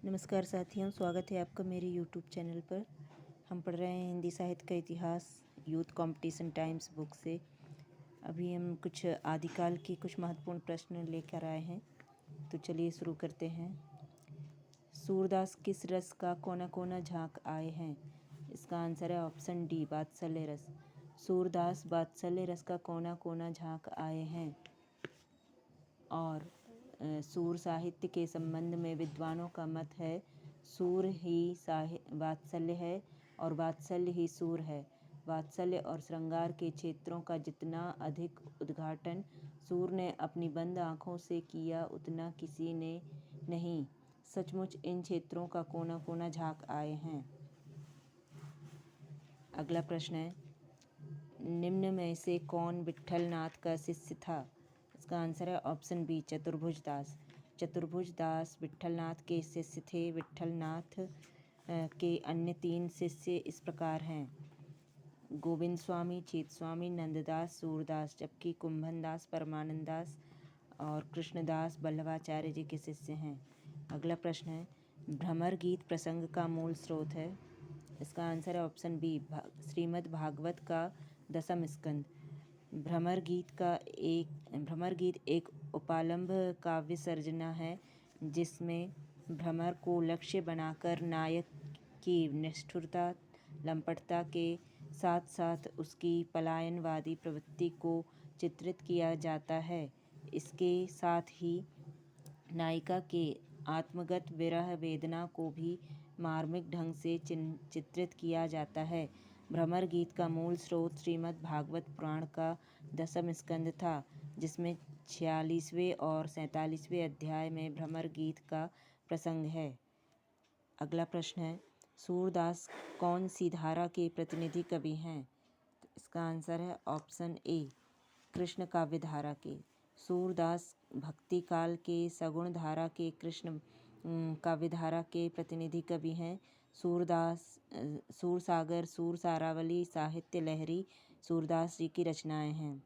नमस्कार साथियों, स्वागत है आपका मेरे YouTube चैनल पर। हम पढ़ रहे हैं हिंदी साहित्य का इतिहास यूथ कंपटीशन टाइम्स बुक से। अभी हम कुछ आदिकाल के कुछ महत्वपूर्ण प्रश्न लेकर आए हैं, तो चलिए शुरू करते हैं। सूरदास किस रस का कोना कोना झांक आए हैं? इसका आंसर है ऑप्शन डी, वात्सल्य रस। सूरदास वात्सल्य रस का कोना कोना झांक आए हैं। और सूर साहित्य के संबंध में विद्वानों का मत है सूर ही वात्सल्य है और वात्सल्य ही सूर है। वात्सल्य और श्रृंगार के क्षेत्रों का जितना अधिक उद्घाटन सूर ने अपनी बंद आँखों से किया, उतना किसी ने नहीं। सचमुच इन क्षेत्रों का कोना कोना झांक आए हैं। अगला प्रश्न है, निम्न में से कौन विट्ठल नाथ का शिष्य था? इसका आंसर है ऑप्शन बी, चतुर्भुज दास। चतुर्भुज दास विट्ठल नाथ के शिष्य थे। विट्ठल नाथ के अन्य 3 शिष्य इस प्रकार हैं: गोविंद स्वामी, चेत स्वामी, नंददास, सूरदास, जबकि कुंभन दास, परमानंद दास और कृष्णदास वल्लभाचार्य जी के शिष्य हैं। अगला प्रश्न है, भ्रमर गीत प्रसंग का मूल स्रोत है। इसका आंसर है ऑप्शन बी, श्रीमद् भागवत का 10वां स्कंद। भ्रमर गीत एक उपालंब काव्य सर्जना है, जिसमें भ्रमर को लक्ष्य बनाकर नायक की निष्ठुरता, लंपटता के साथ साथ उसकी पलायनवादी प्रवृत्ति को चित्रित किया जाता है। इसके साथ ही नायिका के आत्मगत विरह वेदना को भी मार्मिक ढंग से चित्रित किया जाता है। भ्रमर गीत का मूल स्रोत श्रीमद् भागवत पुराण का 10वां स्कंद था, जिसमें 46वें और 47वें अध्याय में भ्रमर गीत का प्रसंग है। अगला प्रश्न है, सूरदास कौन सी धारा के प्रतिनिधि कवि हैं? इसका आंसर है ऑप्शन ए, कृष्ण काव्य धारा के। सूरदास भक्ति काल के सगुण धारा के कृष्ण काव्य धारा के प्रतिनिधि कवि हैं। सूरदास सूरसागर, सूरसारावली, साहित्य लहरी सूरदास जी की रचनाएं हैं।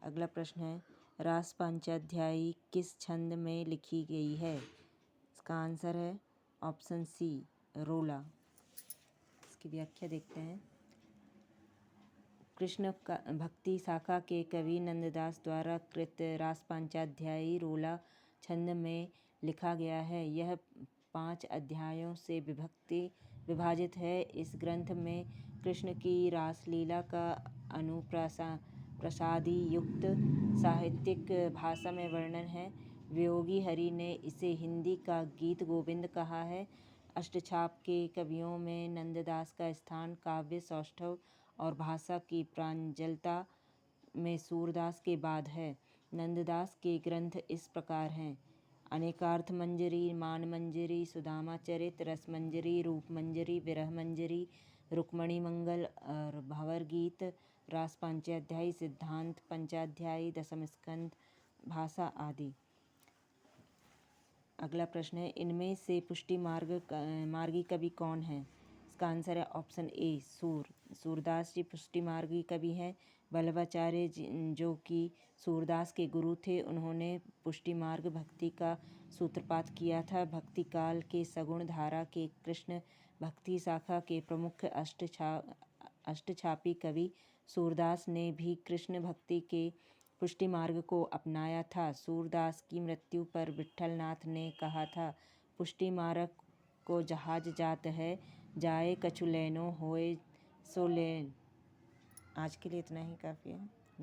अगला प्रश्न है, रास पंचाध्यायी किस छंद में लिखी गई है? इसका आंसर है ऑप्शन सी, रोला। इसकी व्याख्या देखते हैं। कृष्ण भक्ति शाखा के कवि नंददास द्वारा कृत रास पंचाध्यायी रोला छंद में लिखा गया है। यह 5 अध्यायों से विभाजित है। इस ग्रंथ में कृष्ण की रासलीला का अनुप्रसादी युक्त साहित्यिक भाषा में वर्णन है। वियोगी हरि ने इसे हिंदी का गीत गोविंद कहा है। अष्टछाप के कवियों में नंददास का स्थान काव्य सौष्ठव और भाषा की प्रांजलता में सूरदास के बाद है। नंददास के ग्रंथ इस प्रकार हैं: अनेकार्थ मंजरी, मान मंजरी, सुदामा चरित, रस मंजरी, रूप मंजरी, विरह मंजरी, रुक्मणी मंगल और भंवर गीत, रास पंचाध्यायी, सिद्धांत पंचाध्यायी, 10वां स्कंद, भाषा आदि। अगला प्रश्न है, इनमें से पुष्टि मार्गी कवि कौन है? इसका आंसर है ऑप्शन ए, सूरदास जी पुष्टि मार्गी कवि हैं। वल्लभाचार्य जो कि सूरदास के गुरु थे, उन्होंने पुष्टि मार्ग भक्ति का सूत्रपात किया था। भक्ति काल के सगुण धारा के कृष्ण भक्ति शाखा के प्रमुख अष्टछापी कवि सूरदास ने भी कृष्ण भक्ति के पुष्टि मार्ग को अपनाया था। सूरदास की मृत्यु पर विट्ठल नाथ ने कहा था, पुष्टि मार्ग को जहाज जात है, जाए कछु लैनो होए सो लेन। आज के लिए इतना ही काफ़ी है।